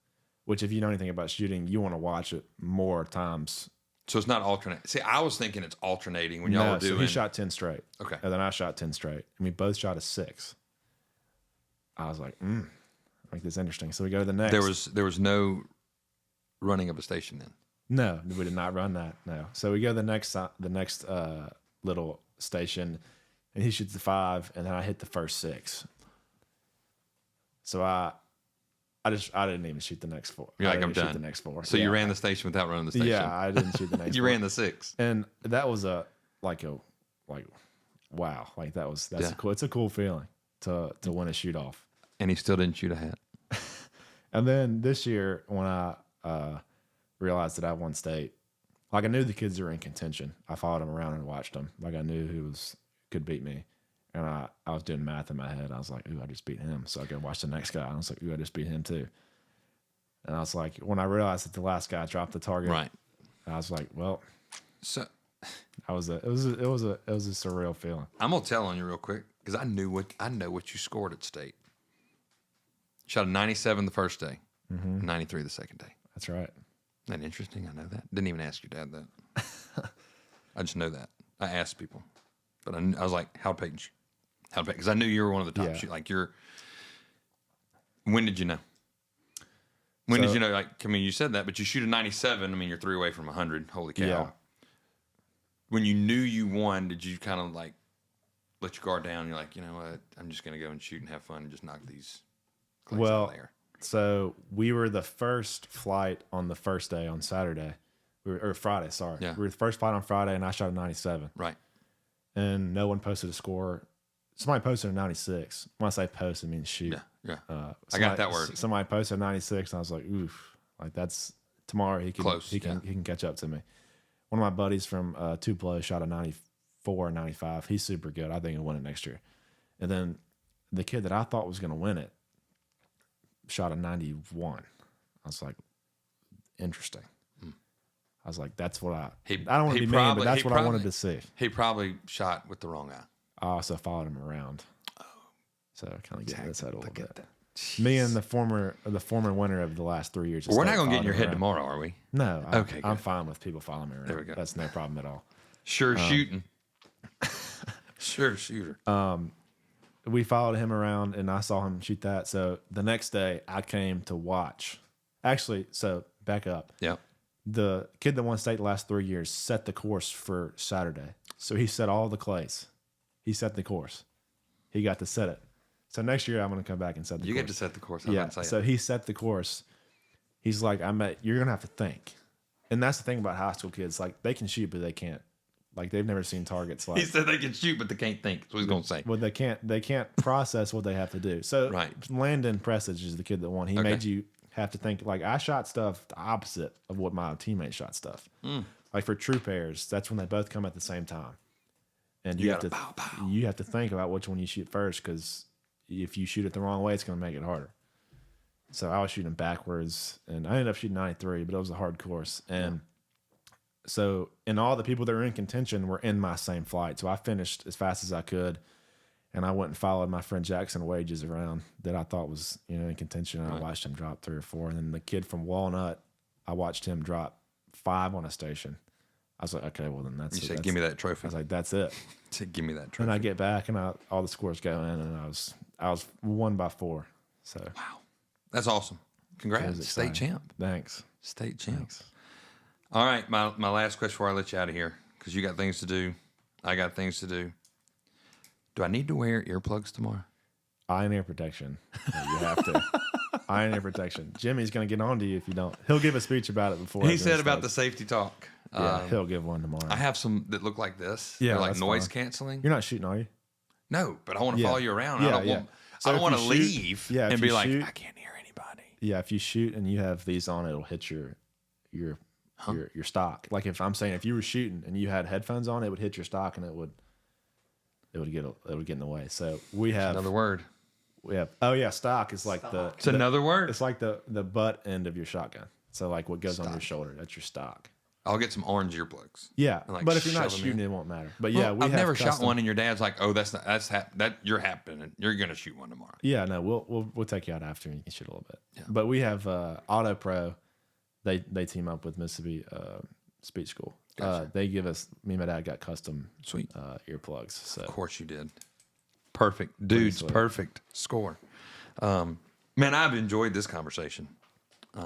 Which, if you know anything about shooting, you want to watch it more times. So it's not alternate. See, I was thinking it's alternating when y'all were doing. So he shot 10 straight. Okay. And then I shot 10 straight. And we both shot a 6. I was like, like this is interesting. So we go to the next. There was no running of a station then. No, we did not run that. No. So we go to the next little station, and he shoots the 5, and then I hit the first 6. So I didn't even shoot the next 4. You're like, I I'm didn't done. Shoot the next 4. So you ran the station without running the station. Yeah, I didn't shoot the next. You 4. ran the 6. And that was wow. Like that's cool. It's a cool feeling to win a shoot off. And he still didn't shoot a hat. And then this year, when I realized that I won state, like I knew the kids were in contention. I followed them around and watched them. Like I knew who could beat me. And I was doing math in my head. I was like, ooh, I just beat him. So I go watch the next guy. And I was like, ooh, I just beat him too. And I was like, when I realized that the last guy dropped the target, Right. I was like, well, So it was a surreal feeling. I'm gonna tell on you real quick because I know what you scored at state. Shot a 97 the first day, 93 the second day. That's right. Isn't that interesting? I know that. Didn't even ask your dad that. I just know that. I asked people, but I was like, "How Payton? How Payton?" Because I knew you were one of the top. Yeah. Like you're. When did you know? When did you know? Like, I mean, you said that, but you shoot a 97. I mean, you're 3 away from 100. Holy cow! Yeah. When you knew you won, did you kind of like let your guard down? You're like, you know what? I'm just gonna go and shoot and have fun and just knock these. Clays out of there. So we were the first flight on the first day on Saturday, or Friday. Sorry, Yeah. we were the first flight on Friday, and I shot a 97, Right. and no one posted a score. Somebody posted a 96. When I say post, I mean shoot. Yeah. I Somebody, got that word. Somebody posted a 96, and I was like, oof, like that's tomorrow. He can Close, he can catch up to me. One of my buddies from Tupelo shot a 94, 95. He's super good. I think he'll win it next year. And then the kid that I thought was going to win it shot a 91. I was like, interesting. I was like, that's what I don't want to be mean, but that's what I wanted to see. He probably shot with the wrong eye. I also followed him around. So kind of getting his head a little bit. that. Me and the former winner of the last 3 years. of We're not state going to get in followed your him head around. tomorrow, are we? No. Okay, I'm good. fine with people following me around. There we go. That's no problem at all. Sure shooting. Sure shooter. We followed him around, and I saw him shoot that. So the next day, I came to watch. Actually, so back up. Yeah. The kid that won state the last 3 years set the course for Saturday. So he set all the clays. He set the course. He got to set it. So next year, I'm going to come back and set the You course. get to set the course. Yeah. So he set the course. He's like, you're going to have to think. And that's the thing about high school kids. Like, they can shoot, but they can't. Like, they've never seen targets like. He said they can shoot, but they can't think. That's what he's going to say. Well, they can't process what they have to do. So Right. Landon Presage is the kid that won. He Okay. made you have to think. Like, I shot stuff the opposite of what my teammates shot stuff. Like for true pairs, that's when they both come at the same time, and you have to gotta pow, pow. you have to think about which one you shoot first, because if you shoot it the wrong way, it's going to make it harder. So I was shooting backwards, and I ended up shooting 93, but it was a hard course. And so, and all the people that were in contention were in my same flight. So I finished as fast as I could, and I went and followed my friend Jackson Wages around that I thought was, in contention. And I watched him drop 3 or 4. And then the kid from Walnut, I watched him drop 5 on a station. was like, okay, well then that's You it. said, That's- give me that trophy. I was like, that's it. I said, give me that And trophy. I get back and all the scores go in, and I was 1 by 4. So Wow. That's awesome. it Congrats. was State exciting. champ. Thanks. State champ. Thanks. All right. My last question before I let you out of here, because you got things to do. I got things to do. Do I need to wear earplugs tomorrow? Eye and ear protection. Yeah, you have to. Eye and ear protection. Jimmy's going to get on to you if you don't. He'll give a speech about it before. He said about the safety talk. Yeah, he'll give one tomorrow. I have some that look like this. Yeah, They're like that's noise fine. canceling. You're not shooting, are you? No, but I want to Yeah. follow you around. Yeah, I don't yeah. want, So I don't if want to you shoot- leave yeah, if and be you like, shoot- I can't hear anybody. Yeah, if you shoot and you have these on, it'll hit your stock. Like if I'm saying if you were shooting and you had headphones on, it would hit your stock and it would get in the way. So we have Another word. stock is like It's another word. It's like the butt end of your shotgun. So like what goes on your shoulder, that's your stock. I'll get some orange earplugs. Yeah, And, like, but if you're not shove 'em shooting, in. it won't matter. But yeah, Well, we I've have never shot custom- one, and your dad's like, "Oh, that you're happening. You're gonna shoot one tomorrow." Yeah, no, we'll take you out after and you can shoot a little bit. Yeah. But we have Auto Pro. They team up with Mississippi Speech School. Gotcha. They give us. Me and my dad got custom Sweet. earplugs. So Of course you did. Perfect, dudes. sweet. Perfect score. Man, I've enjoyed this conversation. This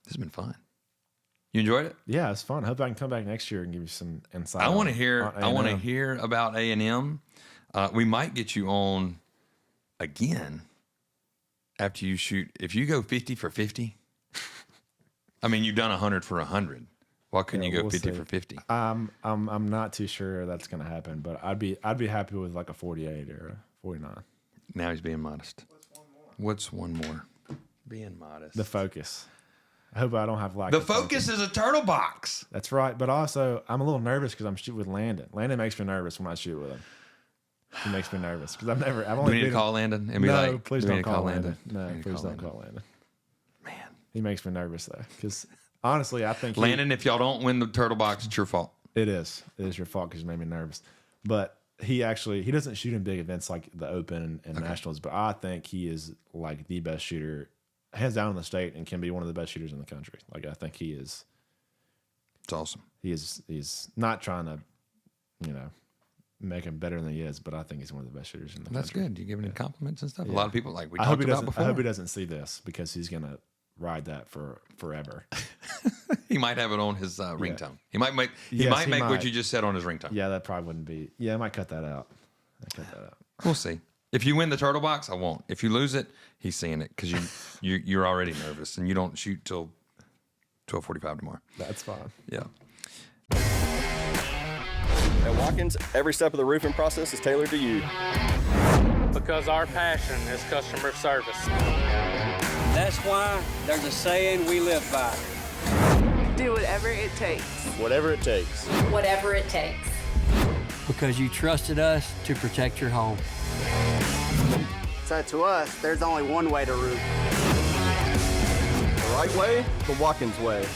has been fun. You enjoyed it? yeah, it's fun. I hope I can come back next year and give you some insight. I want to on- hear. on I want to A&M. hear about A&M. We might get you on again after you shoot. If you go 50 for 50, I mean, you've done 100 for 100. Why couldn't Yeah, you go we'll 50 see. for 50? I'm not too sure that's gonna happen, but I'd be happy with like a 48 or a 49. Now he's being modest. What's one more? Being modest. The focus. I hope I don't have lack. The of focus is a turtle box. That's right. But also, I'm a little nervous because I'm shooting with Landon. Landon makes me nervous when I shoot with him. He makes me nervous because I've Do only we need to been. call Landon and be No, like, please do we don't need to call Landon. We No, need to please call don't call Landon. Man. He makes me nervous though, because honestly, I think Landon, if y'all don't win the turtle box, it's your fault. it is your fault because you made me nervous. But he doesn't shoot in big events like the Open and Nationals, but I think he is like the best shooter, hands down in the state, and can be one of the best shooters in the country. Like I think he is. It's awesome. He's not trying to, make him better than he is, but I think he's one of the best shooters in the That's country. good. You giving him compliments and stuff. A Yeah. lot of people like we I hope talked he about doesn't. before. I hope he doesn't see this because he's gonna ride that for forever. He might have it on his ringtone. He might make. He Yes, might he make what might. you just said on his ringtone. Yeah, that probably wouldn't be. Yeah, I might cut that out. We'll see. If you win the turtle box, I won't. If you lose it, he's seeing it because you're already nervous and you don't shoot till 12:45 tomorrow. That's fine. Yeah. At Watkins, every step of the roofing process is tailored to you. Because our passion is customer service. That's why there's a saying we live by. Do whatever it takes. Whatever it takes. Whatever it takes. Because you trusted us to protect your home. So to us, there's only one way to roof. The right way, the Watkins way.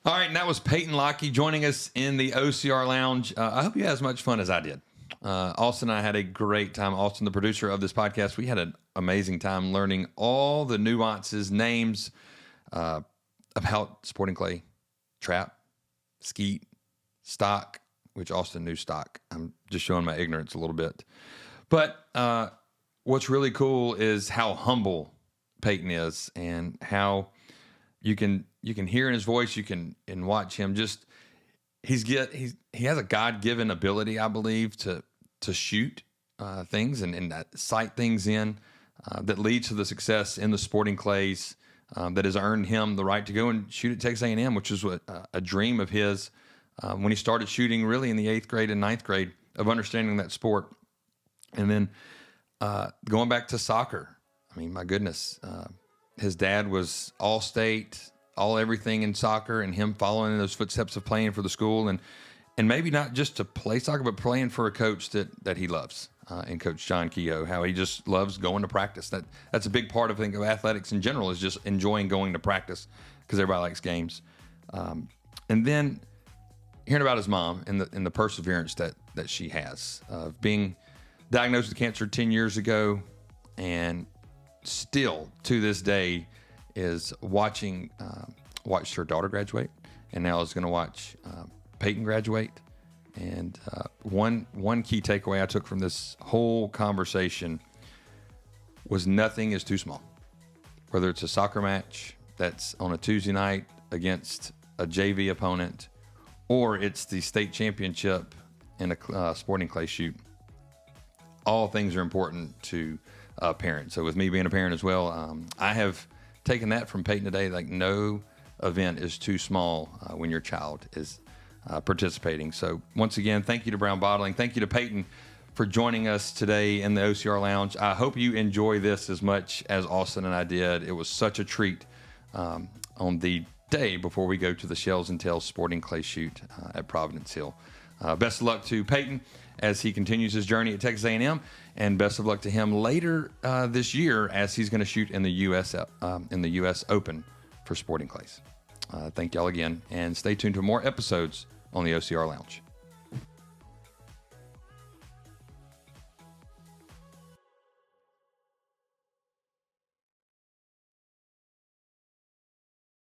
All right, and that was Payton Lockey joining us in the OCR Lounge. I hope you had as much fun as I did. Austin and I had a great time. Austin, the producer of this podcast, we had an amazing time learning all the nuances, names about sporting clay, trap, skeet, stock, which Austin knew stock. I'm just showing my ignorance a little bit. But what's really cool is how humble Payton is and how you can hear in his voice, you can and watch him just he has a God-given ability, I believe, to shoot things and sight things in that leads to the success in the sporting clays that has earned him the right to go and shoot at Texas A&M, which was a dream of his when he started shooting really in the 8th grade and 9th grade of understanding that sport. And then going back to soccer, I mean, my goodness, his dad was all state, all everything in soccer, and him following in those footsteps of playing for the school and maybe not just to play soccer, but playing for a coach that he loves, and Coach John Kehoe, how he just loves going to practice. That's a big part of athletics in general is just enjoying going to practice because everybody likes games. And then hearing about his mom and the perseverance that she has of being diagnosed with cancer 10 years ago and still to this day is watching watched her daughter graduate, and now is going to watch Payton graduate. And one key takeaway I took from this whole conversation was nothing is too small. Whether it's a soccer match that's on a Tuesday night against a JV opponent, or it's the state championship in a sporting clay shoot, all things are important to a parent. So with me being a parent as well, I have taken that from Payton today. Like, no event is too small when your child is participating. So once again, thank you to Brown Bottling. Thank you to Payton for joining us today in the OCR Lounge. I hope you enjoy this as much as Austin and I did. It was such a treat on the day before we go to the Shells and Tails Sporting Clay Shoot at Providence Hill. Best of luck to Payton as he continues his journey at Texas A&M, and best of luck to him later this year as he's going to shoot in the U.S. Open for Sporting Clays. Thank y'all again, and stay tuned to more episodes on the OCR Lounge.